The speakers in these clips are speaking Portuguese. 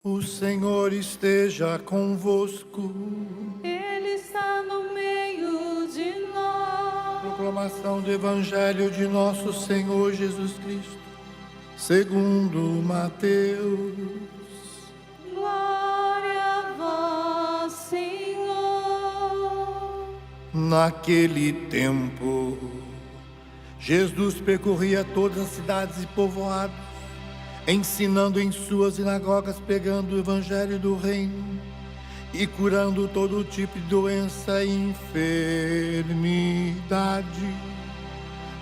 O Senhor esteja convosco. Ele está no meio de nós. Proclamação do Evangelho de nosso Senhor Jesus Cristo, segundo Mateus. Glória a vós, Senhor. Naquele tempo, Jesus percorria todas as cidades e povoados, ensinando em suas sinagogas, pregando o Evangelho do Reino e curando todo tipo de doença e enfermidade.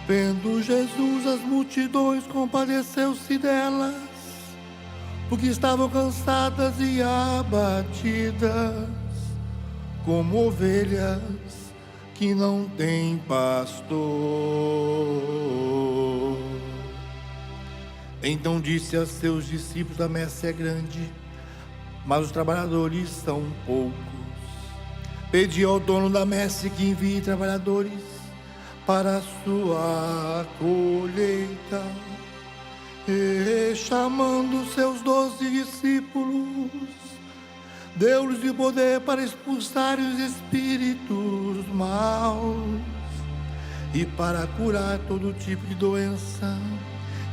Vendo Jesus as multidões, compadeceu-se delas, porque estavam cansadas e abatidas, como ovelhas que não têm pastor. Então disse a seus discípulos: a messe é grande, mas os trabalhadores são poucos. Pedi ao dono da messe que envie trabalhadores para a sua colheita. E chamando seus 12 discípulos, deu-lhes o poder para expulsar os espíritos maus e para curar todo tipo de doença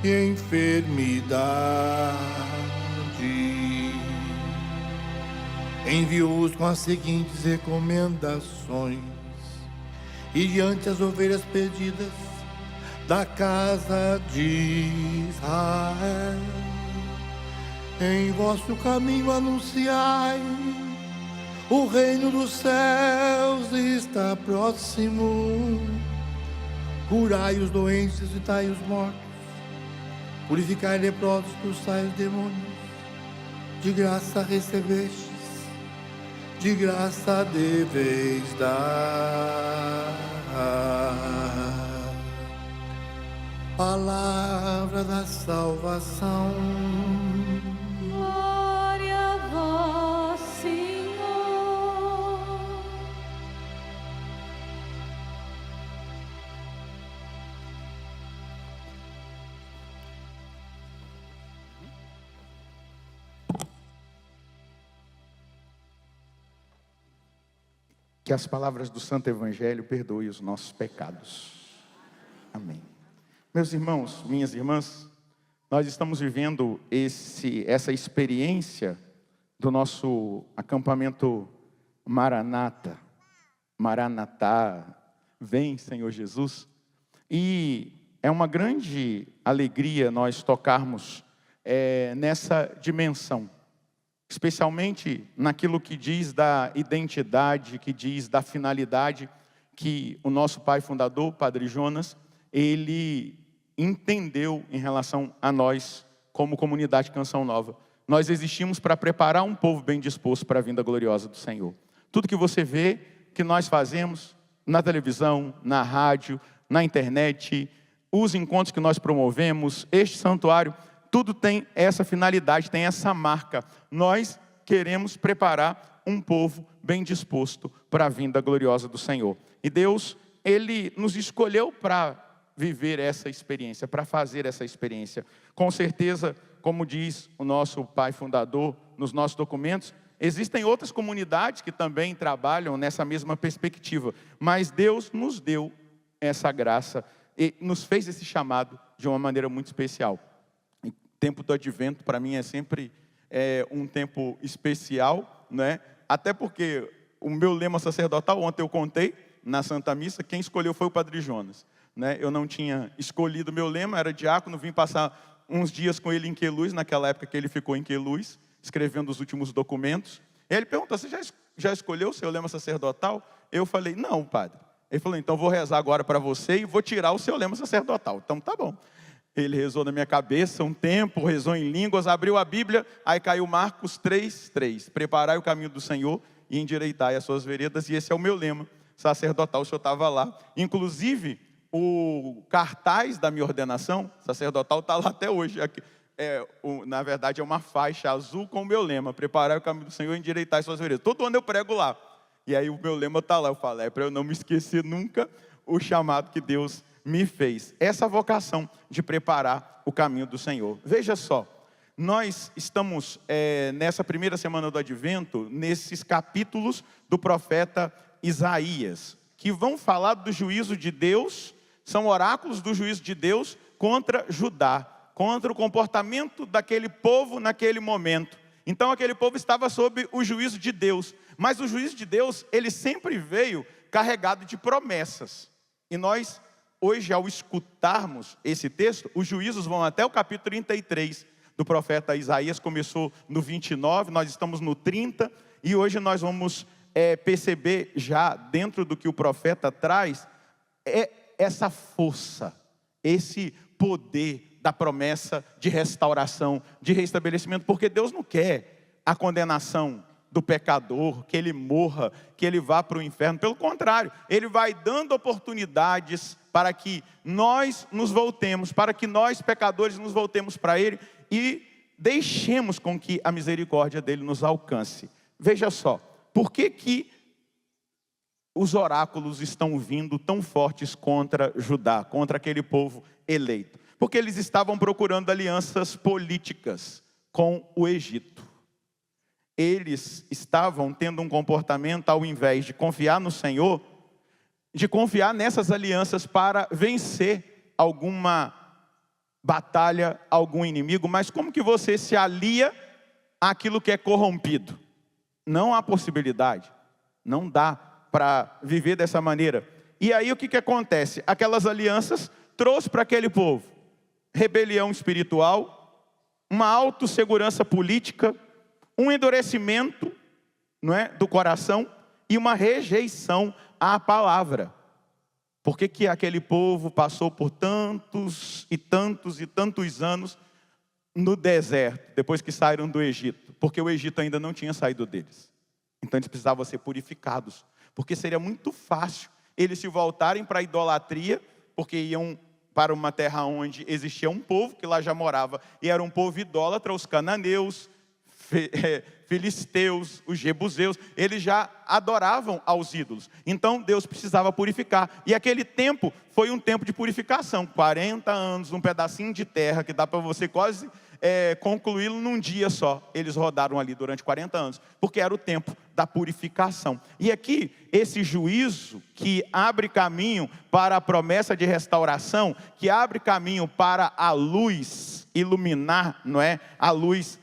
e enfermidade. Enviou-os com as seguintes recomendações: e diante as ovelhas perdidas da casa de Israel, em vosso caminho anunciai, o reino dos céus está próximo. Curai os doentes, visitai os mortos, purificai leprosos, expulsai os demônios. De graça recebestes, de graça deveis dar. Palavra da salvação. Glória a vós, Senhor. Que as palavras do Santo Evangelho perdoem os nossos pecados. Amém. Meus irmãos, minhas irmãs, nós estamos vivendo essa experiência do nosso acampamento Maranata. Maranatá, vem Senhor Jesus. E é uma grande alegria nós tocarmos nessa dimensão, especialmente naquilo que diz da identidade, que diz da finalidade que o nosso pai fundador, Padre Jonas, ele entendeu em relação a nós como comunidade Canção Nova. Nós existimos para preparar um povo bem disposto para a vinda gloriosa do Senhor. Tudo que você vê que nós fazemos na televisão, na rádio, na internet, os encontros que nós promovemos, este santuário, tudo tem essa finalidade, tem essa marca. Nós queremos preparar um povo bem disposto para a vinda gloriosa do Senhor. E Deus, Ele nos escolheu para viver essa experiência, para fazer essa experiência. Com certeza, como diz o nosso pai fundador nos nossos documentos, existem outras comunidades que também trabalham nessa mesma perspectiva, mas Deus nos deu essa graça e nos fez esse chamado de uma maneira muito especial. O tempo do advento, para mim, é sempre um tempo especial, né? Até porque o meu lema sacerdotal, ontem eu contei na Santa Missa, quem escolheu foi o Padre Jonas. Né? Eu não tinha escolhido o meu lema, era diácono, vim passar uns dias com ele em Queluz, naquela época que ele ficou em Queluz, escrevendo os últimos documentos. E ele perguntou: você já escolheu o seu lema sacerdotal? Eu falei: não, padre. Ele falou: então vou rezar agora para você e vou tirar o seu lema sacerdotal. Então tá bom. Ele rezou na minha cabeça um tempo, rezou em línguas, abriu a Bíblia, aí caiu Marcos 3:3. Preparai o caminho do Senhor e endireitai as suas veredas. E esse é o meu lema sacerdotal. O senhor estava lá. Inclusive, o cartaz da minha ordenação sacerdotal está lá até hoje. Aqui. Na verdade, é uma faixa azul com o meu lema: preparai o caminho do Senhor e endireitai as suas veredas. Todo ano eu prego lá. E aí o meu lema está lá. Eu falo: é para eu não me esquecer nunca o chamado que Deus me fez. Essa vocação de preparar o caminho do Senhor. Veja só, nós estamos nessa primeira semana do Advento, nesses capítulos do profeta Isaías, que vão falar do juízo de Deus, são oráculos do juízo de Deus contra Judá, contra o comportamento daquele povo naquele momento. Então aquele povo estava sob o juízo de Deus, mas o juízo de Deus, ele sempre veio carregado de promessas. E nós, hoje, ao escutarmos esse texto, os juízos vão até o capítulo 33 do profeta Isaías, começou no 29, nós estamos no 30, e hoje nós vamos perceber já dentro do que o profeta traz, essa força, esse poder da promessa de restauração, de restabelecimento, porque Deus não quer a condenação do pecador, que ele morra, que ele vá para o inferno. Pelo contrário, ele vai dando oportunidades para que nós nos voltemos, para que nós pecadores nos voltemos para ele e deixemos com que a misericórdia dele nos alcance. Veja só, por que os oráculos estão vindo tão fortes contra Judá, contra aquele povo eleito? Porque eles estavam procurando alianças políticas com o Egito. Eles estavam tendo um comportamento, ao invés de confiar no Senhor, de confiar nessas alianças para vencer alguma batalha, algum inimigo. Mas como que você se alia àquilo que é corrompido? Não há possibilidade, não dá para viver dessa maneira. E aí o que acontece? Aquelas alianças trouxe para aquele povo rebelião espiritual, uma autossegurança política, um endurecimento, não é, do coração e uma rejeição à palavra. Por que aquele povo passou por tantos e tantos e tantos anos no deserto, depois que saíram do Egito? Porque o Egito ainda não tinha saído deles. Então eles precisavam ser purificados, porque seria muito fácil eles se voltarem para a idolatria, porque iam para uma terra onde existia um povo que lá já morava, e era um povo idólatra, os cananeus, filisteus, os jebuseus, eles já adoravam aos ídolos. Então Deus precisava purificar, e aquele tempo foi um tempo de purificação, 40 anos, um pedacinho de terra, que dá para você quase concluí-lo num dia só. Eles rodaram ali durante 40 anos, porque era o tempo da purificação. E aqui, esse juízo que abre caminho para a promessa de restauração, que abre caminho para a luz iluminar, não é? A luz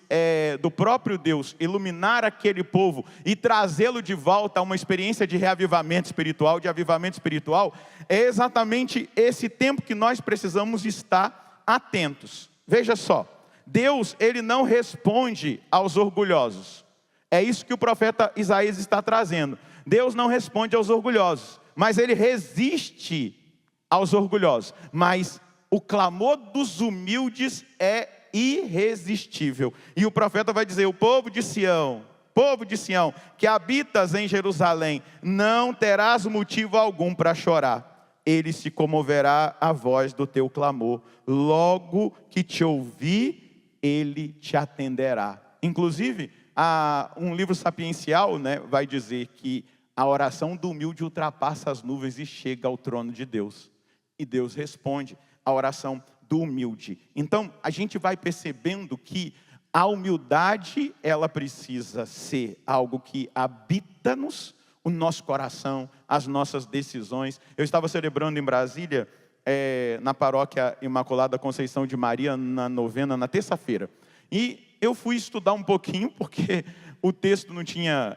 do próprio Deus, iluminar aquele povo e trazê-lo de volta a uma experiência de reavivamento espiritual, de avivamento espiritual, é exatamente esse tempo que nós precisamos estar atentos. Veja só, Deus, ele não responde aos orgulhosos. É isso que o profeta Isaías está trazendo. Deus não responde aos orgulhosos, mas ele resiste aos orgulhosos. Mas o clamor dos humildes é irresistível. E o profeta vai dizer: o povo de Sião, que habitas em Jerusalém, não terás motivo algum para chorar. Ele se comoverá à voz do teu clamor. Logo que te ouvir, ele te atenderá. Inclusive, um livro sapiencial, né, vai dizer que a oração do humilde ultrapassa as nuvens e chega ao trono de Deus. E Deus responde a oração do humilde. Então, a gente vai percebendo que a humildade, ela precisa ser algo que habita-nos, o nosso coração, as nossas decisões. Eu estava celebrando em Brasília, na paróquia Imaculada Conceição de Maria, na novena, na terça-feira. E eu fui estudar um pouquinho, porque o texto não tinha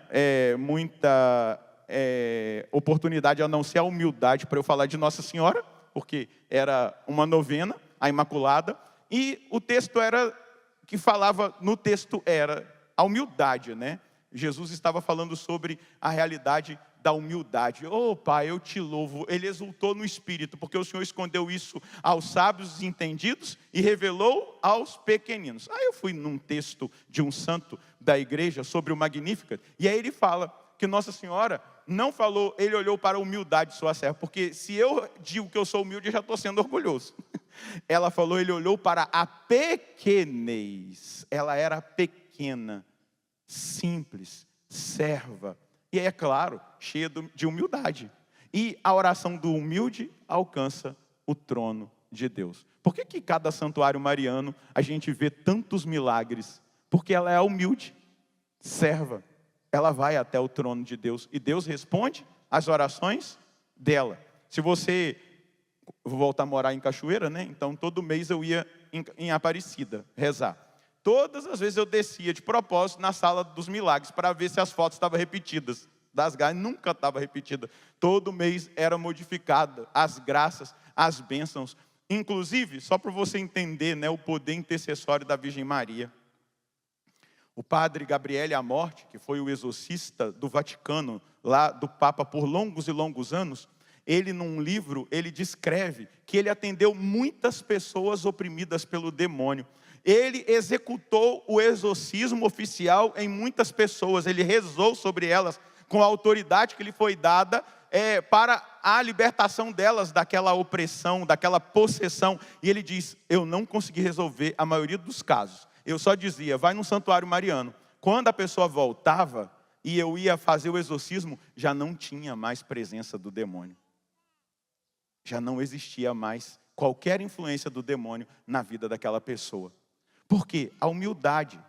muita oportunidade, a não ser a humildade, para eu falar de Nossa Senhora, porque era uma novena, a Imaculada, e o texto que falava no texto era a humildade, né? Jesus estava falando sobre a realidade da humildade. Oh, Pai, eu te louvo. Ele exultou no Espírito, porque o Senhor escondeu isso aos sábios e entendidos e revelou aos pequeninos. Aí eu fui num texto de um santo da igreja sobre o Magnificat, e aí ele fala que Nossa Senhora não falou, ele olhou para a humildade de sua serva, porque se eu digo que eu sou humilde, eu já estou sendo orgulhoso. Ela falou, ele olhou para a pequenez. Ela era pequena, simples, serva, e é claro, cheia de humildade. E a oração do humilde alcança o trono de Deus. Por que cada santuário mariano a gente vê tantos milagres? Porque ela é humilde, serva. Ela vai até o trono de Deus e Deus responde às orações dela. Se você, vou voltar a morar em Cachoeira, né? Então todo mês eu ia em Aparecida rezar. Todas as vezes eu descia de propósito na sala dos milagres para ver se as fotos estavam repetidas. Das graças, nunca estava repetida. Todo mês era modificada as graças, as bênçãos. Inclusive, só para você entender, né, o poder intercessório da Virgem Maria. O padre Gabriele Amorti, que foi o exorcista do Vaticano, lá do Papa por longos e longos anos, ele num livro, ele descreve que ele atendeu muitas pessoas oprimidas pelo demônio. Ele executou o exorcismo oficial em muitas pessoas, ele rezou sobre elas com a autoridade que lhe foi dada para a libertação delas daquela opressão, daquela possessão. E ele diz, eu não consegui resolver a maioria dos casos. Eu só dizia, vai num santuário mariano. Quando a pessoa voltava e eu ia fazer o exorcismo, já não tinha mais presença do demônio. Já não existia mais qualquer influência do demônio na vida daquela pessoa. Por quê? A humildade.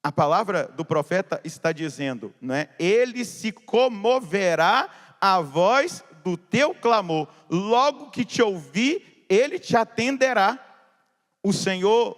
A palavra do profeta está dizendo, né? Ele se comoverá à voz do teu clamor. Logo que te ouvir, ele te atenderá. O Senhor,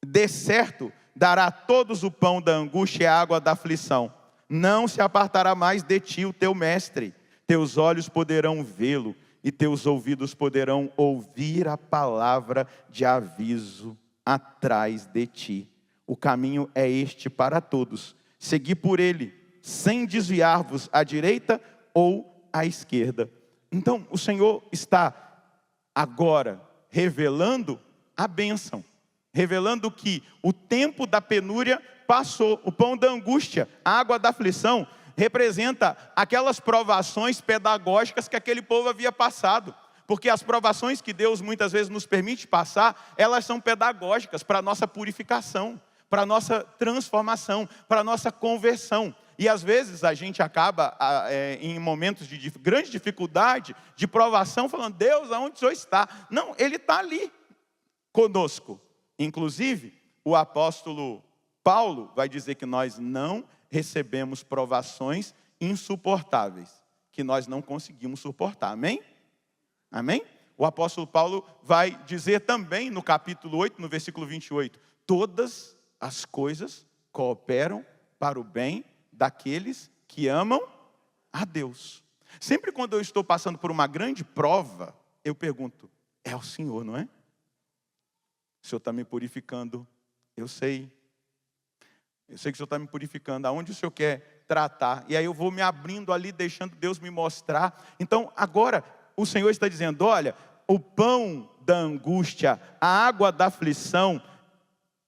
de certo, dará a todos o pão da angústia e a água da aflição. Não se apartará mais de ti o teu mestre. Teus olhos poderão vê-lo e teus ouvidos poderão ouvir a palavra de aviso atrás de ti. O caminho é este para todos. Segui por ele, sem desviar-vos à direita ou à esquerda. Então, o Senhor está agora revelando a bênção. Revelando que o tempo da penúria passou. O pão da angústia, a água da aflição, representa aquelas provações pedagógicas que aquele povo havia passado. Porque as provações que Deus muitas vezes nos permite passar, elas são pedagógicas para a nossa purificação, para a nossa transformação, para a nossa conversão. E às vezes a gente acaba em momentos de grande dificuldade, de provação, falando, Deus, aonde o Senhor está? Não, Ele está ali conosco. Inclusive, o apóstolo Paulo vai dizer que nós não recebemos provações insuportáveis, que nós não conseguimos suportar. Amém? Amém? O apóstolo Paulo vai dizer também no capítulo 8, no versículo 28, todas as coisas cooperam para o bem daqueles que amam a Deus. Sempre quando eu estou passando por uma grande prova, eu pergunto, é o Senhor, não é? O Senhor está me purificando, eu sei que o Senhor está me purificando, aonde o Senhor quer tratar, e aí eu vou me abrindo ali, deixando Deus me mostrar. Então agora o Senhor está dizendo, olha, o pão da angústia, a água da aflição,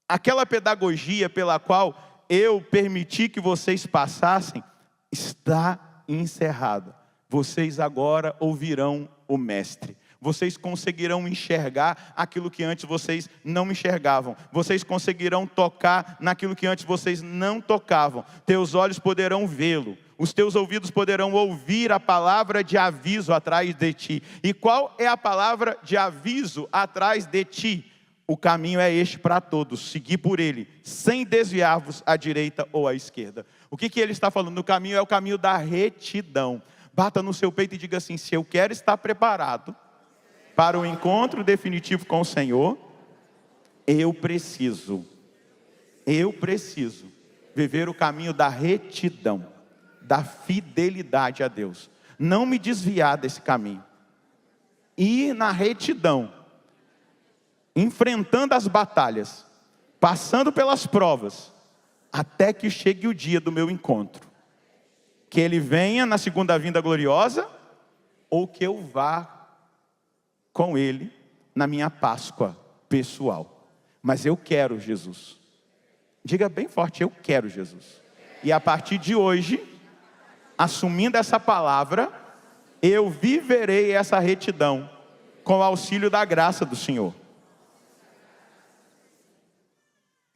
aquela pedagogia pela qual eu permiti que vocês passassem, está encerrada. Vocês agora ouvirão o Mestre. Vocês conseguirão enxergar aquilo que antes vocês não enxergavam. Vocês conseguirão tocar naquilo que antes vocês não tocavam. Teus olhos poderão vê-lo. Os teus ouvidos poderão ouvir a palavra de aviso atrás de ti. E qual é a palavra de aviso atrás de ti? O caminho é este para todos. Segui por ele, sem desviar-vos à direita ou à esquerda. O que ele está falando? O caminho é o caminho da retidão. Bata no seu peito e diga assim, se eu quero estar preparado para o encontro definitivo com o Senhor, eu preciso viver o caminho da retidão, da fidelidade a Deus. Não me desviar desse caminho. Ir na retidão, enfrentando as batalhas, passando pelas provas, até que chegue o dia do meu encontro. Que Ele venha na segunda vinda gloriosa, ou que eu vá com Ele na minha Páscoa pessoal. Mas eu quero Jesus. Diga bem forte, eu quero Jesus. E a partir de hoje, assumindo essa palavra, eu viverei essa retidão com o auxílio da graça do Senhor.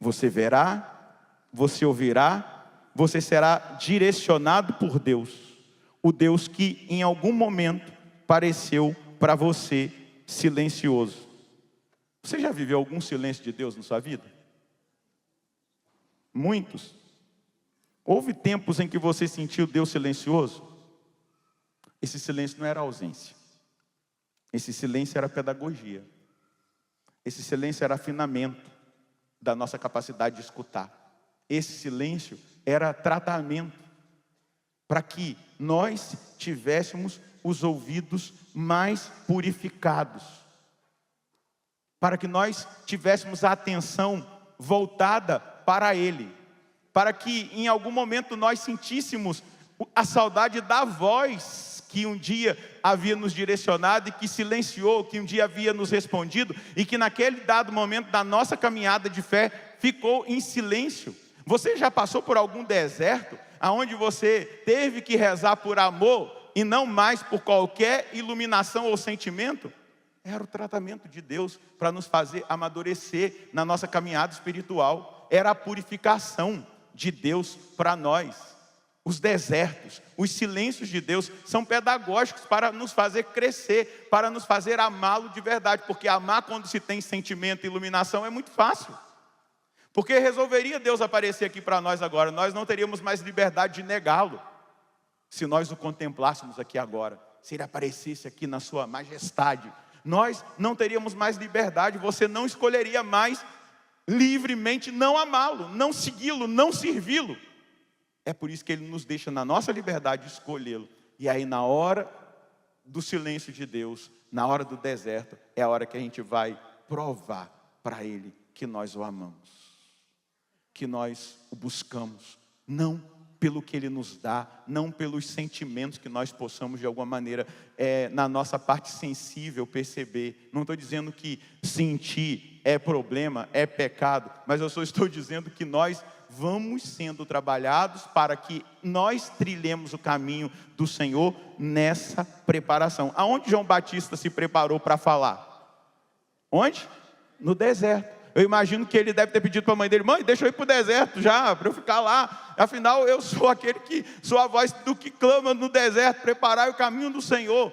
Você verá, você ouvirá, você será direcionado por Deus. O Deus que em algum momento pareceu para você silencioso. Você já viveu algum silêncio de Deus na sua vida? Muitos. Houve tempos em que você sentiu Deus silencioso? Esse silêncio não era ausência. Esse silêncio era pedagogia. Esse silêncio era afinamento da nossa capacidade de escutar. Esse silêncio era tratamento para que nós tivéssemos os ouvidos mais purificados, para que nós tivéssemos a atenção voltada para Ele, para que em algum momento nós sentíssemos a saudade da voz que um dia havia nos direcionado e que silenciou, que um dia havia nos respondido e que naquele dado momento da nossa caminhada de fé ficou em silêncio. Você já passou por algum deserto aonde você teve que rezar por amor e não mais por qualquer iluminação ou sentimento? Era o tratamento de Deus para nos fazer amadurecer na nossa caminhada espiritual. Era a purificação de Deus para nós. Os desertos, os silêncios de Deus são pedagógicos para nos fazer crescer, para nos fazer amá-lo de verdade. Porque amar quando se tem sentimento e iluminação é muito fácil. Porque resolveria Deus aparecer aqui para nós agora, nós não teríamos mais liberdade de negá-lo. Se nós o contemplássemos aqui agora, se ele aparecesse aqui na sua majestade, nós não teríamos mais liberdade, você não escolheria mais livremente não amá-lo, não segui-lo, não servi-lo. É por isso que ele nos deixa na nossa liberdade de escolhê-lo. E aí na hora do silêncio de Deus, na hora do deserto, é a hora que a gente vai provar para ele que nós o amamos, que nós o buscamos, não pelo que ele nos dá, não pelos sentimentos que nós possamos de alguma maneira, na nossa parte sensível, perceber. Não estou dizendo que sentir é problema, é pecado, mas eu só estou dizendo que nós vamos sendo trabalhados para que nós trilhemos o caminho do Senhor nessa preparação. Aonde João Batista se preparou para falar? Onde? No deserto. Eu imagino que ele deve ter pedido para a mãe dele: mãe, deixa eu ir para o deserto já, para eu ficar lá. Afinal, eu sou aquele que sou a voz do que clama no deserto, preparar o caminho do Senhor.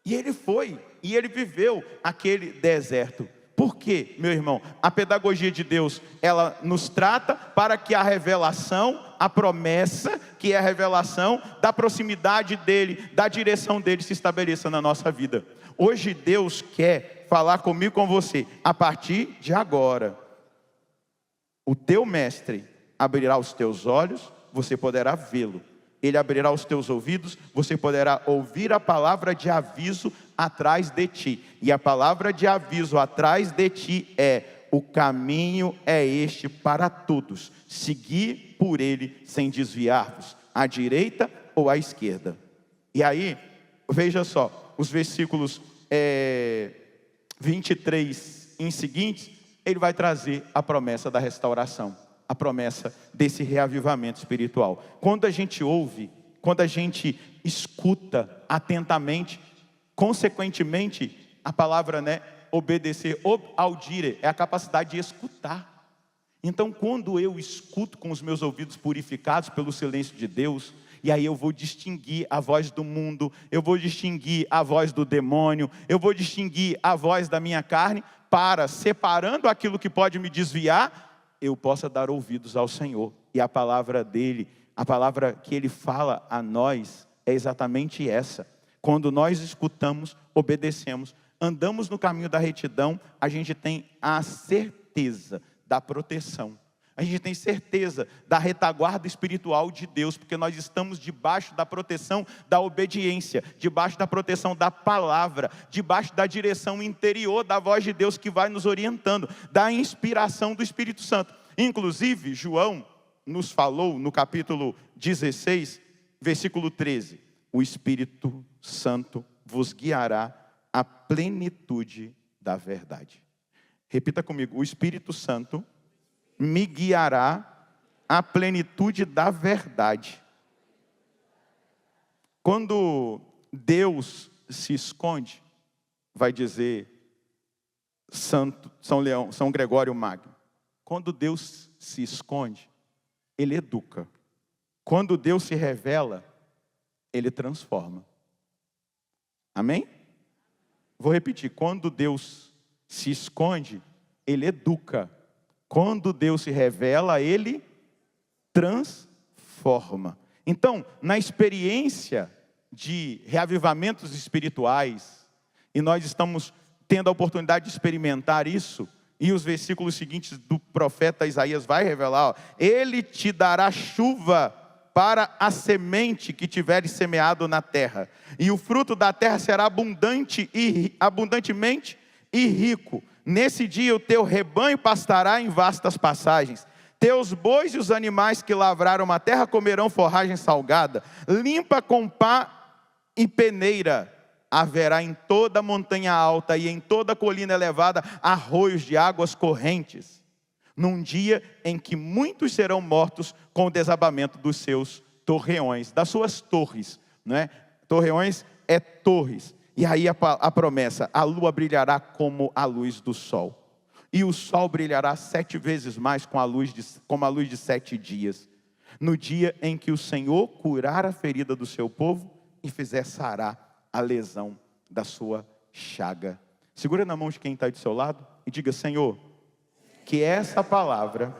E ele foi, e ele viveu aquele deserto. Por quê, meu irmão? A pedagogia de Deus, ela nos trata para que a revelação, a promessa, que é a revelação da proximidade dele, da direção dele, se estabeleça na nossa vida. Hoje Deus quer falar comigo, com você, a partir de agora. O teu mestre abrirá os teus olhos, você poderá vê-lo. Ele abrirá os teus ouvidos, você poderá ouvir a palavra de aviso atrás de ti. E a palavra de aviso atrás de ti é: o caminho é este para todos. Seguir por ele sem desviar-vos, à direita ou à esquerda. E aí, veja só, os versículos 23 em seguinte, ele vai trazer a promessa da restauração, a promessa desse reavivamento espiritual. Quando a gente ouve, quando a gente escuta atentamente, consequentemente, a palavra, obedecer, audire, é a capacidade de escutar. Então, quando eu escuto com os meus ouvidos purificados pelo silêncio de Deus, e aí eu vou distinguir a voz do mundo, eu vou distinguir a voz do demônio, eu vou distinguir a voz da minha carne, para, separando aquilo que pode me desviar, eu possa dar ouvidos ao Senhor. E a palavra dele, a palavra que ele fala a nós, é exatamente essa. Quando nós escutamos, obedecemos, andamos no caminho da retidão, a gente tem a certeza da proteção. A gente tem certeza da retaguarda espiritual de Deus, porque nós estamos debaixo da proteção da obediência, debaixo da proteção da palavra, debaixo da direção interior da voz de Deus que vai nos orientando, da inspiração do Espírito Santo. Inclusive, João nos falou no capítulo 16, versículo 13: o Espírito Santo vos guiará à plenitude da verdade. Repita comigo: o Espírito Santo me guiará à plenitude da verdade. Quando Deus se esconde, vai dizer São Gregório Magno, quando Deus se esconde, ele educa. Quando Deus se revela, ele transforma. Amém? Vou repetir: quando Deus se esconde, ele educa. Quando Deus se revela, ele transforma. Então, na experiência de reavivamentos espirituais, e nós estamos tendo a oportunidade de experimentar isso, e os versículos seguintes do profeta Isaías vai revelar, ó, ele te dará chuva para a semente que tiveres semeado na terra, e o fruto da terra será abundantemente e rico. Nesse dia o teu rebanho pastará em vastas passagens, teus bois e os animais que lavraram a terra comerão forragem salgada, limpa com pá e peneira haverá em toda montanha alta e em toda colina elevada arroios de águas correntes, num dia em que muitos serão mortos com o desabamento dos seus torreões, das suas torres, não é? Torreões é torres. E aí a promessa, a lua brilhará como a luz do sol, e o sol brilhará 7 vezes mais como a luz de 7 dias, no dia em que o Senhor curar a ferida do seu povo e fizer sarar a lesão da sua chaga. Segura na mão de quem está do seu lado e diga: Senhor, que essa palavra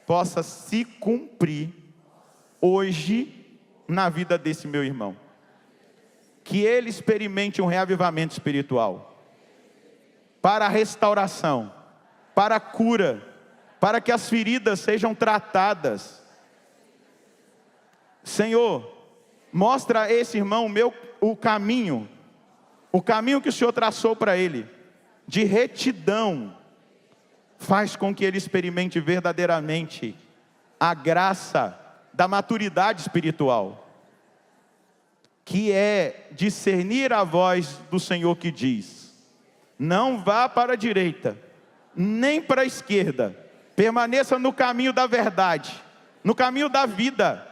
possa se cumprir hoje na vida desse meu irmão. Que ele experimente um reavivamento espiritual, para a restauração, para a cura, para que as feridas sejam tratadas. Senhor, mostra a esse irmão o caminho que o Senhor traçou para ele, de retidão. Faz com que ele experimente verdadeiramente a graça da maturidade espiritual, que é discernir a voz do Senhor que diz: não vá para a direita, nem para a esquerda, permaneça no caminho da verdade, no caminho da vida,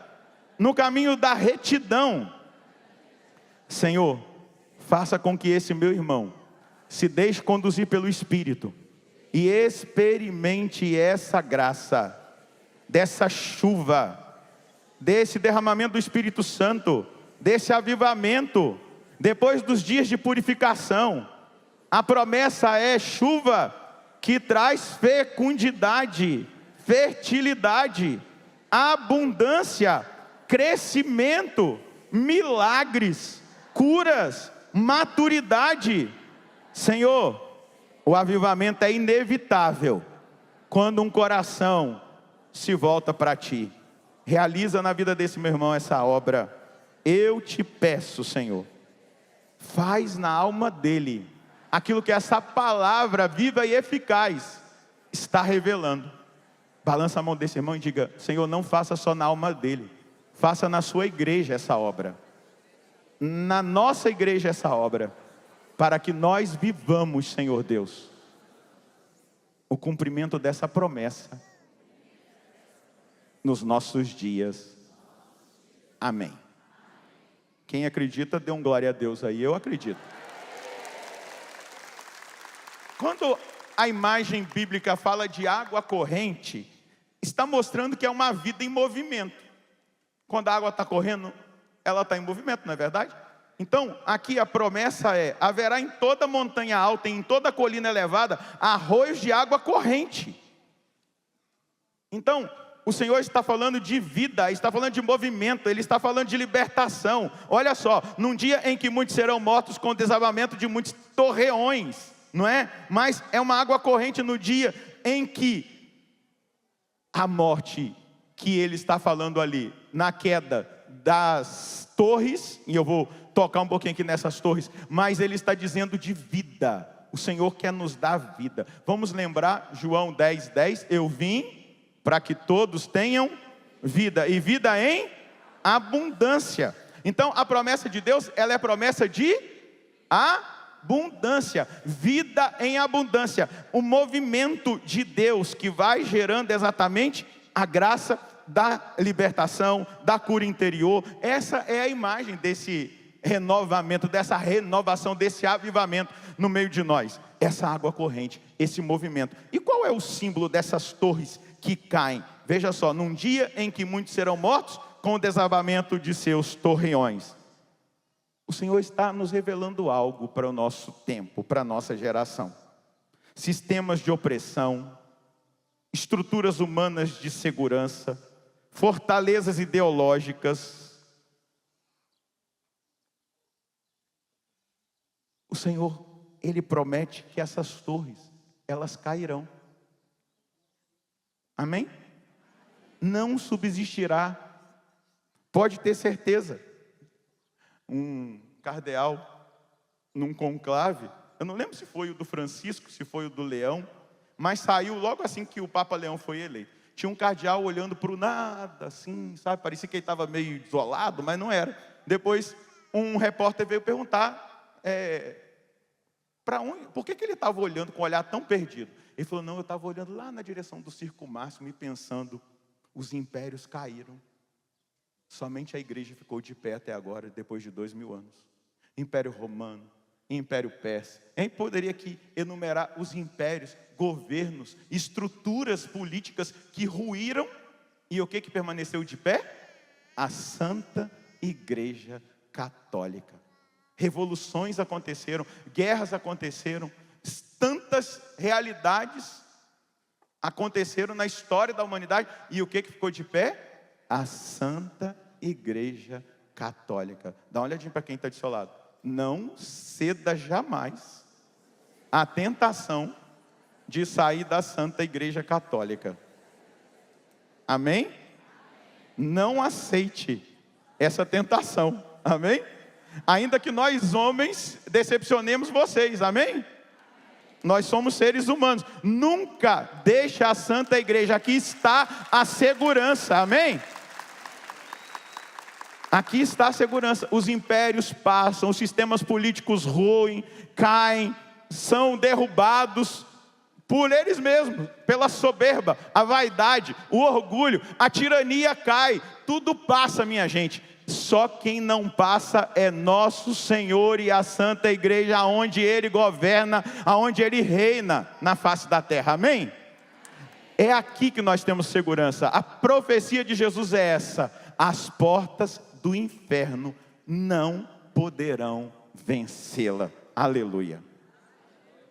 no caminho da retidão. Senhor, faça com que esse meu irmão se deixe conduzir pelo Espírito e experimente essa graça, dessa chuva, desse derramamento do Espírito Santo, desse avivamento, depois dos dias de purificação. A promessa é chuva que traz fecundidade, fertilidade, abundância, crescimento, milagres, curas, maturidade. Senhor, o avivamento é inevitável quando um coração se volta para Ti. Realiza na vida desse meu irmão essa obra. Eu te peço, Senhor, faz na alma dele aquilo que essa palavra viva e eficaz está revelando. Balança a mão desse irmão e diga: Senhor, não faça só na alma dele, faça na sua igreja essa obra, na nossa igreja essa obra, para que nós vivamos, Senhor Deus, o cumprimento dessa promessa nos nossos dias. Amém. Quem acredita, dê um glória a Deus aí. Eu acredito. Quando a imagem bíblica fala de água corrente, está mostrando que é uma vida em movimento. Quando a água está correndo, ela está em movimento, não é verdade? Então, aqui a promessa é: haverá em toda montanha alta e em toda colina elevada arroios de água corrente. Então, o Senhor está falando de vida, está falando de movimento, Ele está falando de libertação. Olha só, num dia em que muitos serão mortos com o desabamento de muitos torreões, não é? Mas é uma água corrente no dia em que a morte que Ele está falando ali, na queda das torres, e eu vou tocar um pouquinho aqui nessas torres, mas Ele está dizendo de vida. O Senhor quer nos dar vida. Vamos lembrar João 10:10, eu vim para que todos tenham vida, e vida em abundância. Então a promessa de Deus, ela é promessa de abundância, vida em abundância. O movimento de Deus que vai gerando exatamente a graça da libertação, da cura interior. Essa é a imagem desse renovamento, dessa renovação, desse avivamento no meio de nós. Essa água corrente, esse movimento. E qual é o símbolo dessas torres que caem? Veja só, num dia em que muitos serão mortos com o desabamento de seus torreões. O Senhor está nos revelando algo para o nosso tempo, para a nossa geração. sistemas de opressão, estruturas humanas de segurança, fortalezas ideológicas. O Senhor, Ele promete que essas torres, elas cairão. Amém? Não subsistirá. Pode ter certeza. Um cardeal, num conclave, eu não lembro se foi o do Francisco, se foi o do Leão, mas saiu logo assim que o Papa Leão foi eleito. Tinha um cardeal olhando para o nada, assim, sabe? Parecia que ele estava meio isolado, mas não era. Depois, um repórter veio perguntar para onde, por que ele estava olhando com um olhar tão perdido. Ele falou, não, eu estava olhando lá na direção do Circo Máximo e pensando, os impérios caíram. Somente a igreja ficou de pé até agora, depois de 2000 anos. Império Romano, Império Persa. A gente poderia aqui enumerar os impérios, governos, estruturas políticas que ruíram. E o que permaneceu de pé? A Santa Igreja Católica. Revoluções aconteceram, guerras aconteceram, tantas realidades aconteceram na história da humanidade. E o que ficou de pé? A Santa Igreja Católica. Dá uma olhadinha para quem está do seu lado. Não ceda jamais à tentação de sair da Santa Igreja Católica. Amém? Não aceite essa tentação. Amém? Ainda que nós homens decepcionemos vocês. Amém? Nós somos seres humanos. Nunca deixe a Santa Igreja. Aqui está a segurança. Amém? Aqui está a segurança. Os impérios passam, os sistemas políticos ruem, caem, são derrubados por eles mesmos, pela soberba, a vaidade, o orgulho, a tirania cai, tudo passa, minha gente. Só quem não passa é nosso Senhor e a Santa Igreja, aonde Ele governa, aonde Ele reina na face da terra. Amém? É aqui que nós temos segurança. A profecia de Jesus é essa: as portas do inferno não poderão vencê-la. Aleluia.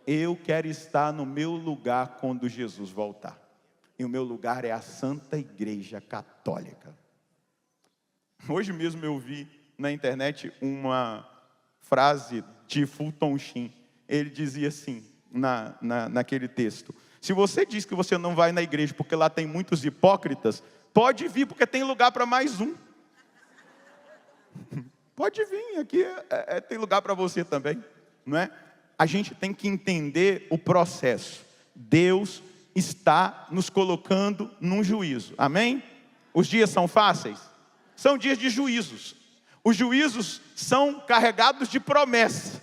Eu quero estar no meu lugar quando Jesus voltar. E o meu lugar é a Santa Igreja Católica. Hoje mesmo eu vi na internet uma frase de Fulton Sheen. Ele dizia assim, naquele texto: se você diz que você não vai na igreja porque lá tem muitos hipócritas, pode vir, porque tem lugar para mais um. Pode vir, aqui tem lugar para você também, não é? A gente tem que entender o processo. Deus está nos colocando num juízo, amém? Os dias são fáceis? São dias de juízos. Os juízos são carregados de promessa.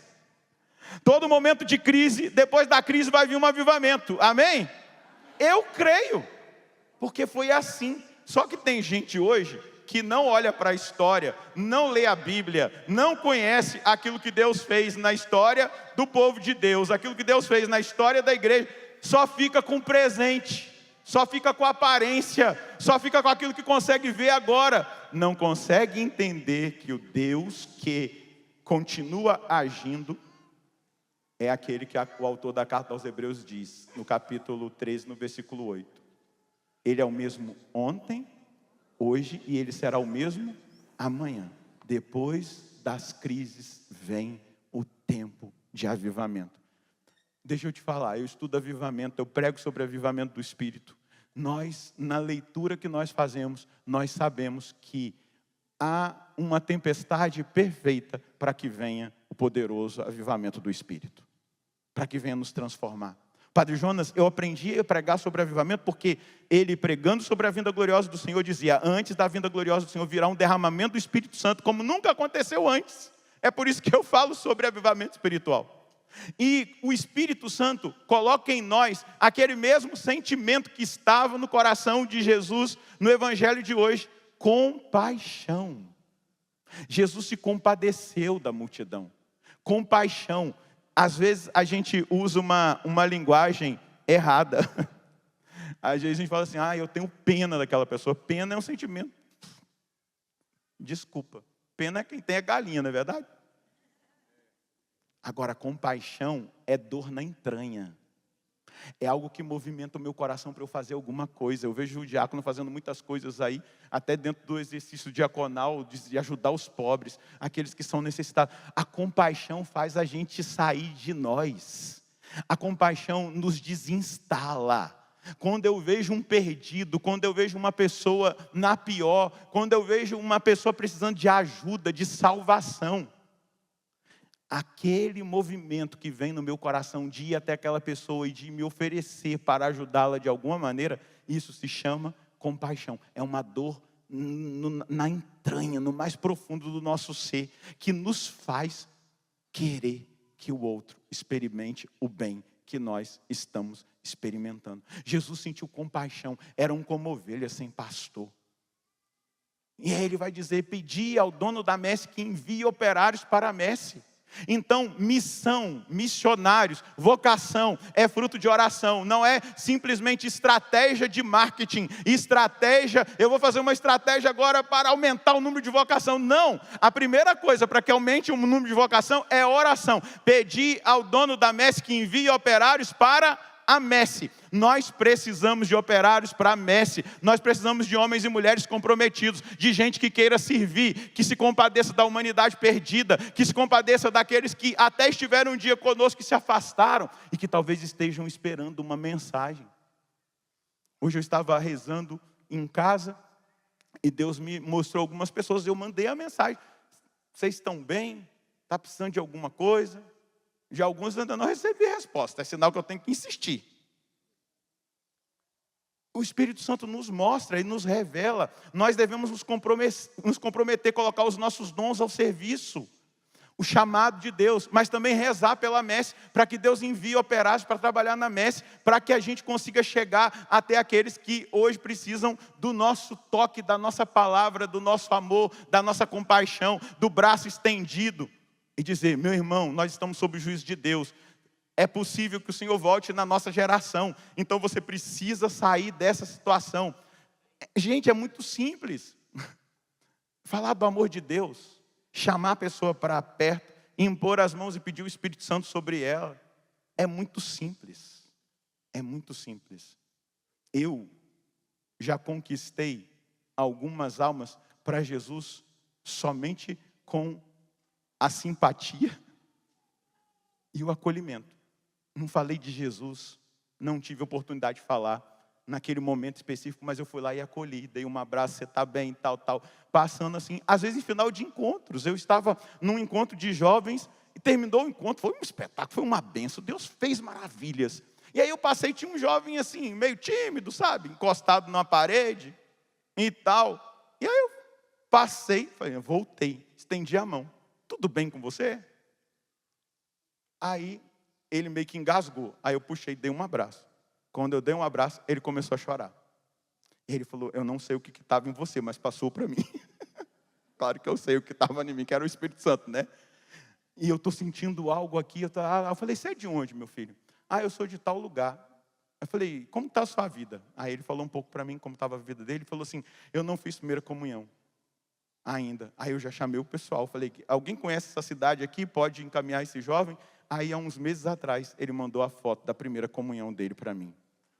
Todo momento de crise, depois da crise vai vir um avivamento, amém? Eu creio, porque foi assim. Só que tem gente hoje que não olha para a história, não lê a Bíblia, não conhece aquilo que Deus fez na história do povo de Deus, aquilo que Deus fez na história da igreja, só fica com presente, só fica com aparência, só fica com aquilo que consegue ver agora, não consegue entender que o Deus que continua agindo é aquele que o autor da carta aos Hebreus diz, no capítulo 13, no versículo 8. Ele é o mesmo ontem, hoje, e Ele será o mesmo amanhã. Depois das crises vem o tempo de avivamento. Deixa eu te falar, eu estudo avivamento, eu prego sobre avivamento do Espírito. Nós, na leitura que nós fazemos, nós sabemos que há uma tempestade perfeita para que venha o poderoso avivamento do Espírito. Para que venha nos transformar. Padre Jonas, eu aprendi a pregar sobre avivamento porque ele, pregando sobre a vinda gloriosa do Senhor, dizia: antes da vinda gloriosa do Senhor virá um derramamento do Espírito Santo, como nunca aconteceu antes. É por isso que eu falo sobre avivamento espiritual. E o Espírito Santo coloca em nós aquele mesmo sentimento que estava no coração de Jesus no Evangelho de hoje: compaixão. Jesus se compadeceu da multidão. Compaixão. Às vezes a gente usa uma linguagem errada. Às vezes a gente fala assim: eu tenho pena daquela pessoa. Pena é um sentimento. Desculpa. Pena é quem tem a galinha, não é verdade? Agora, compaixão é dor na entranha. É algo que movimenta o meu coração para eu fazer alguma coisa. Eu vejo o diácono fazendo muitas coisas aí, até dentro do exercício diaconal, de ajudar os pobres, aqueles que são necessitados. A compaixão faz a gente sair de nós. A compaixão nos desinstala. Quando eu vejo um perdido, quando eu vejo uma pessoa na pior, quando eu vejo uma pessoa precisando de ajuda, de salvação, aquele movimento que vem no meu coração de ir até aquela pessoa e de me oferecer para ajudá-la de alguma maneira, isso se chama compaixão. É uma dor na entranha, no mais profundo do nosso ser, que nos faz querer que o outro experimente o bem que nós estamos experimentando. Jesus sentiu compaixão, eram como ovelhas sem pastor. E aí ele vai dizer: pedi ao dono da messe que envie operários para a messe. Então, missão, missionários, vocação é fruto de oração, não é simplesmente estratégia de marketing, eu vou fazer uma estratégia agora para aumentar o número de vocação. Não, a primeira coisa para que aumente o número de vocação é oração. Pedir ao dono da messe que envie operários para a messe. Nós precisamos de operários para a messe. Nós precisamos de homens e mulheres comprometidos, de gente que queira servir, que se compadeça da humanidade perdida, que se compadeça daqueles que até estiveram um dia conosco, que se afastaram e que talvez estejam esperando uma mensagem. Hoje eu estava rezando em casa e Deus me mostrou algumas pessoas. Eu mandei a mensagem: vocês estão bem? Está precisando de alguma coisa? De alguns ainda não recebi resposta, é sinal que eu tenho que insistir. O Espírito Santo nos mostra e nos revela. Nós devemos nos comprometer, colocar os nossos dons ao serviço, o chamado de Deus, mas também rezar pela messe, para que Deus envie operários para trabalhar na messe, para que a gente consiga chegar até aqueles que hoje precisam do nosso toque, da nossa palavra, do nosso amor, da nossa compaixão, do braço estendido. E dizer: meu irmão, nós estamos sob o juízo de Deus. É possível que o Senhor volte na nossa geração. Então você precisa sair dessa situação. Gente, é muito simples. Falar do amor de Deus, chamar a pessoa para perto, impor as mãos e pedir o Espírito Santo sobre ela. É muito simples. É muito simples. Eu já conquistei algumas almas para Jesus somente com a simpatia e o acolhimento. Não falei de Jesus, não tive oportunidade de falar naquele momento específico, mas eu fui lá e acolhi, dei um abraço: você está bem, tal, passando assim, às vezes em final de encontros. Eu estava num encontro de jovens e terminou o encontro, foi um espetáculo, foi uma bênção, Deus fez maravilhas. E aí eu passei, tinha um jovem assim, meio tímido, sabe, encostado numa parede e tal. E aí eu passei, voltei, estendi a mão: tudo bem com você? Aí ele meio que engasgou. Aí eu puxei, dei um abraço. Quando eu dei um abraço, ele começou a chorar. E ele falou: eu não sei o que estava em você, mas passou para mim. Claro que eu sei o que estava em mim, que era o Espírito Santo, né? E eu estou sentindo algo aqui. Eu falei: você é de onde, meu filho? Eu sou de tal lugar. Eu falei: como está a sua vida? Aí ele falou um pouco para mim como estava a vida dele. Ele falou assim: eu não fiz primeira comunhão ainda. Aí eu já chamei o pessoal, falei: alguém conhece essa cidade aqui? Pode encaminhar esse jovem? Aí há uns meses atrás, ele mandou a foto da primeira comunhão dele para mim,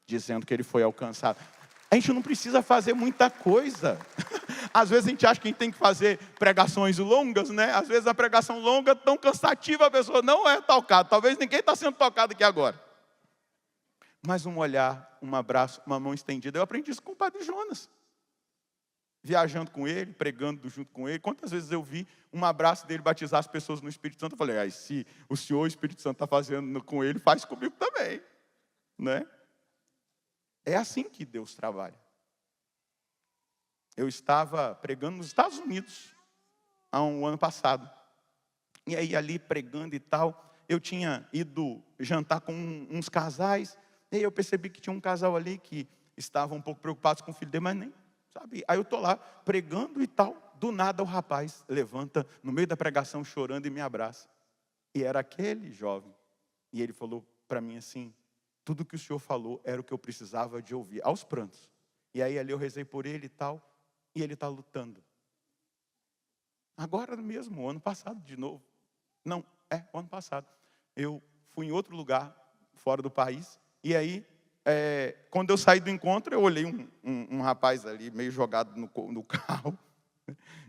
dizendo que ele foi alcançado. A gente não precisa fazer muita coisa. Às vezes a gente acha que a gente tem que fazer pregações longas, né? Às vezes a pregação longa é tão cansativa, a pessoa não é tocada. Talvez ninguém está sendo tocado aqui agora. Mas um olhar, um abraço, uma mão estendida. Eu aprendi isso com o Padre Jonas. Viajando com ele, pregando junto com ele. Quantas vezes eu vi um abraço dele batizar as pessoas no Espírito Santo? Eu falei: se o Senhor, o Espírito Santo, está fazendo com ele, faz comigo também, né? É assim que Deus trabalha. Eu estava pregando nos Estados Unidos há um ano passado. E aí ali pregando e tal, eu tinha ido jantar com uns casais. E aí eu percebi que tinha um casal ali que estavam um pouco preocupados com o filho dele, mas nem... sabe? Aí eu estou lá pregando e tal, do nada o rapaz levanta no meio da pregação chorando e me abraça. E era aquele jovem. E ele falou para mim assim: tudo que o senhor falou era o que eu precisava de ouvir, aos prantos. E aí ali eu rezei por ele e tal, e ele está lutando. Agora mesmo, ano passado de novo. Não, o ano passado. Eu fui em outro lugar, fora do país, E aí, quando eu saí do encontro, eu olhei um rapaz ali, meio jogado no carro.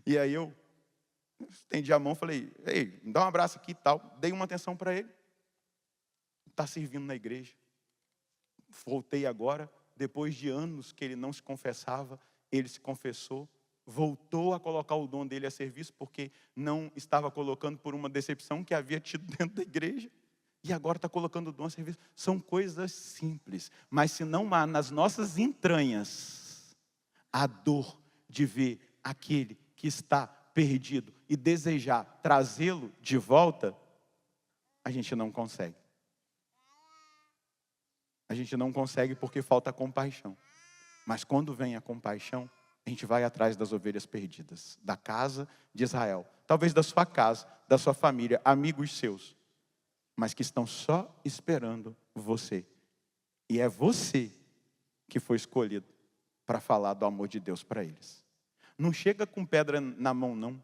E aí eu estendi a mão e falei, ei, me dá um abraço aqui e tal. Dei uma atenção para ele. Está servindo na igreja. Voltei agora, depois de anos que ele não se confessava, ele se confessou, voltou a colocar o dom dele a serviço, porque não estava colocando por uma decepção que havia tido dentro da igreja, e agora está colocando o dom a serviço. São coisas simples, mas se não há nas nossas entranhas a dor de ver aquele que está perdido e desejar trazê-lo de volta, a gente não consegue. A gente não consegue porque falta compaixão. Mas quando vem a compaixão, a gente vai atrás das ovelhas perdidas, da casa de Israel. Talvez da sua casa, da sua família, amigos seus, mas que estão só esperando você. E é você que foi escolhido para falar do amor de Deus para eles. Não chega com pedra na mão, não.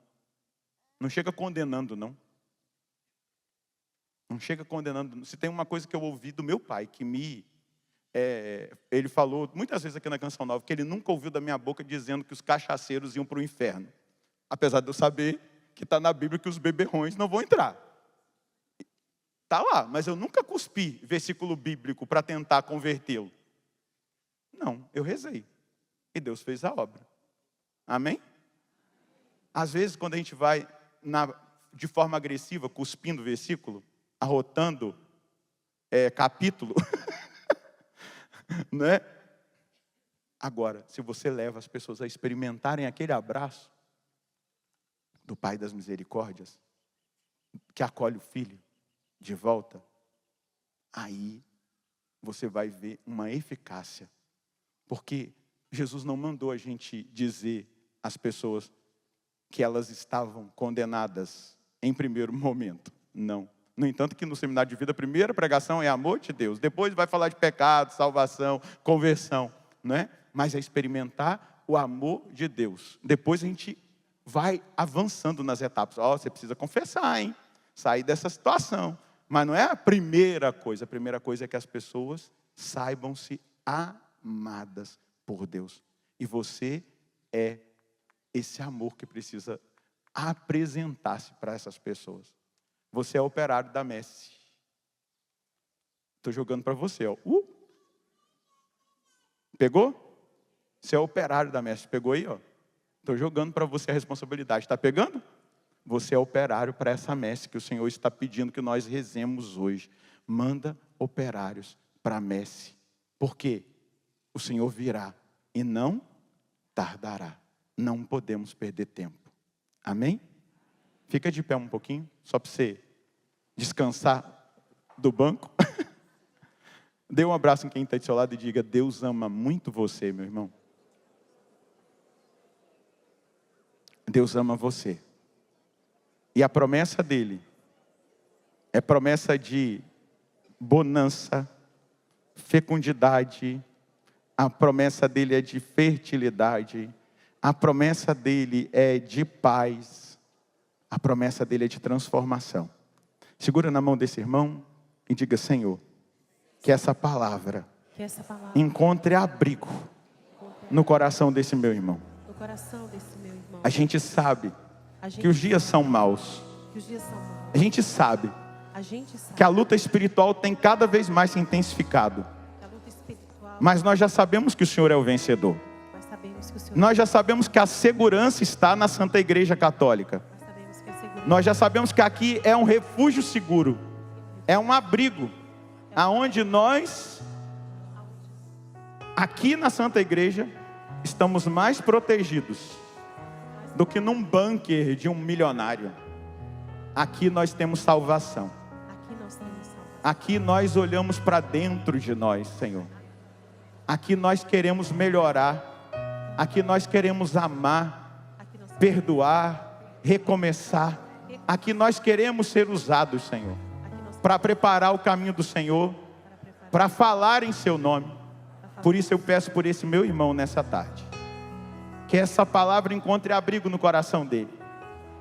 Não chega condenando, não. Não chega condenando. Se tem uma coisa que eu ouvi do meu pai, que ele falou muitas vezes aqui na Canção Nova, que ele nunca ouviu da minha boca dizendo que os cachaceiros iam para o inferno. Apesar de eu saber que está na Bíblia que os beberrões não vão entrar. Está lá, mas eu nunca cuspi versículo bíblico para tentar convertê-lo. Não, eu rezei. E Deus fez a obra. Amém? Às vezes, quando a gente vai de forma agressiva, cuspindo versículo, arrotando capítulo, não é? Agora, se você leva as pessoas a experimentarem aquele abraço do Pai das Misericórdias, que acolhe o filho de volta, aí você vai ver uma eficácia. Porque Jesus não mandou a gente dizer às pessoas que elas estavam condenadas em primeiro momento. Não. No entanto, que no seminário de vida, a primeira pregação é amor de Deus. Depois vai falar de pecado, salvação, conversão, não é? Mas é experimentar o amor de Deus. Depois a gente vai avançando nas etapas. Você precisa confessar, hein? Sair dessa situação. Mas não é a primeira coisa. A primeira coisa é que as pessoas saibam-se amadas por Deus. E você é esse amor que precisa apresentar-se para essas pessoas. Você é operário da messe. Estou jogando para você. Ó. Pegou? Você é operário da messe. Pegou aí? Estou jogando para você a responsabilidade. Está pegando? Você é operário para essa messe que o Senhor está pedindo que nós rezemos hoje. Manda operários para a messe. Porque o Senhor virá e não tardará. Não podemos perder tempo. Amém? Fica de pé um pouquinho, só para você descansar do banco. Dê um abraço em quem está do seu lado e diga: Deus ama muito você, meu irmão. Deus ama você. E a promessa dele é promessa de bonança, fecundidade. A promessa dele é de fertilidade. A promessa dele é de paz. A promessa dele é de transformação. Segura na mão desse irmão e diga: Senhor, que essa palavra encontre abrigo no coração desse meu irmão. A gente sabe que os dias são maus. A gente sabe que a luta espiritual tem cada vez mais se intensificado. Mas nós já sabemos que o Senhor é o vencedor. Nós já sabemos que a segurança está na Santa Igreja Católica. Nós já sabemos que aqui é um refúgio seguro. É um abrigo. Aonde nós, aqui na Santa Igreja, estamos mais protegidos do que num bunker de um milionário. Aqui nós temos salvação. Aqui nós olhamos para dentro de nós, Senhor. Aqui nós queremos melhorar. Aqui nós queremos amar, perdoar, recomeçar. Aqui nós queremos ser usados, Senhor, para preparar o caminho do Senhor, para falar em seu nome. Por isso eu peço por esse meu irmão nessa tarde, que essa palavra encontre abrigo no coração dele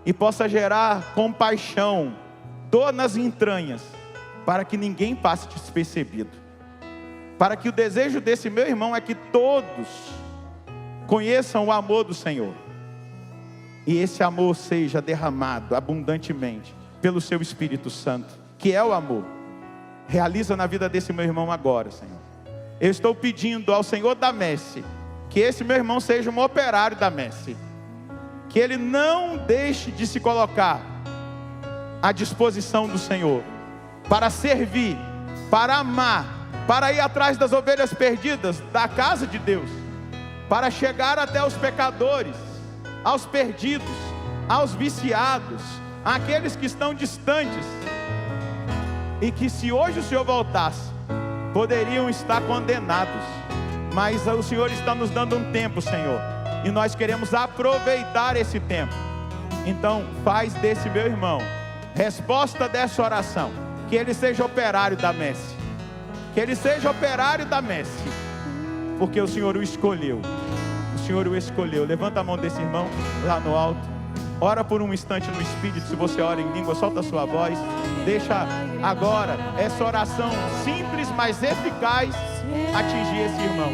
e possa gerar compaixão, dor nas entranhas, para que ninguém passe despercebido. para que o desejo desse meu irmão é que todos conheçam o amor do Senhor. E esse amor seja derramado abundantemente pelo seu Espírito Santo, que é o amor. Realiza na vida desse meu irmão agora, Senhor. Eu estou pedindo ao Senhor da messe, que esse meu irmão seja um operário da messe. Que ele não deixe de se colocar à disposição do Senhor, para servir, para amar, para ir atrás das ovelhas perdidas da casa de Deus, para chegar até os pecadores, aos perdidos, aos viciados, àqueles que estão distantes, e que se hoje o Senhor voltasse, poderiam estar condenados, mas o Senhor está nos dando um tempo, Senhor, e nós queremos aproveitar esse tempo. Então faz desse meu irmão, resposta dessa oração, que ele seja operário da messe, que ele seja operário da messe, porque o Senhor o escolheu, o Senhor o escolheu. Levanta a mão desse irmão lá no alto, ora por um instante no Espírito. Se você ora em língua, solta a sua voz, deixa agora essa oração simples, mas eficaz, atingir esse irmão.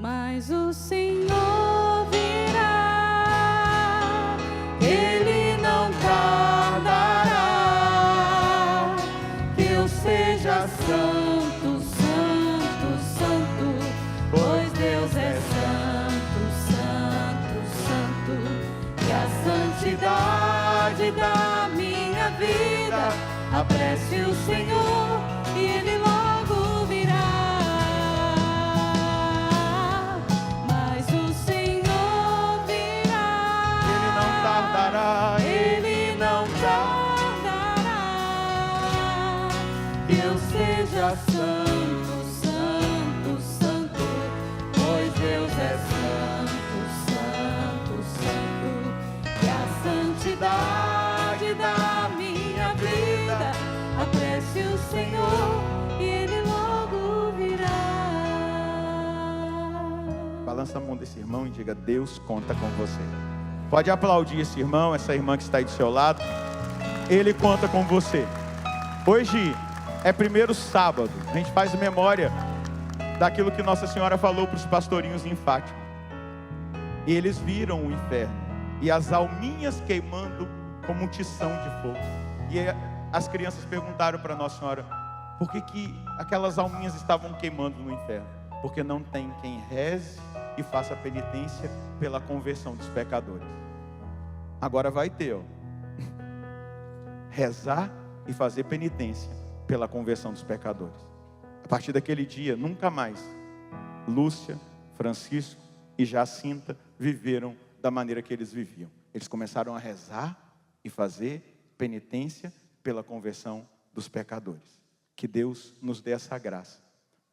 Mas o Senhor virá, Ele não tardará, que eu seja santo, santo, santo, pois Deus é santo, santo, santo, e a santidade da minha vida, apresse o Senhor, e Ele logo virá. Mas o Senhor virá, Ele não tardará, que eu seja santo, santo, santo, pois Deus é santo, santo, santo, e a santidade da minha vida, apresse o Senhor, e Ele logo virá. Balança a mão desse irmão e diga: Deus conta com você. Pode aplaudir esse irmão, essa irmã que está aí do seu lado. Ele conta com você. Hoje é primeiro sábado, a gente faz memória daquilo que Nossa Senhora falou para os pastorinhos em Fátima. E eles viram o inferno e as alminhas queimando como um tição de fogo. E as crianças perguntaram para Nossa Senhora: por que aquelas alminhas estavam queimando no inferno? Porque não tem quem reze e faça penitência pela conversão dos pecadores. Agora vai ter, ó. Rezar e fazer penitência pela conversão dos pecadores. A partir daquele dia, nunca mais Lúcia, Francisco e Jacinta viveram da maneira que eles viviam. Eles começaram a rezar e fazer penitência pela conversão dos pecadores. Que Deus nos dê essa graça,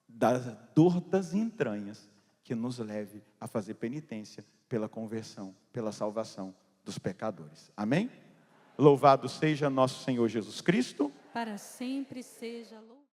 da dor das entranhas, que nos leve a fazer penitência pela conversão, pela salvação dos pecadores. Amém? Louvado seja nosso Senhor Jesus Cristo. Para sempre seja louvado.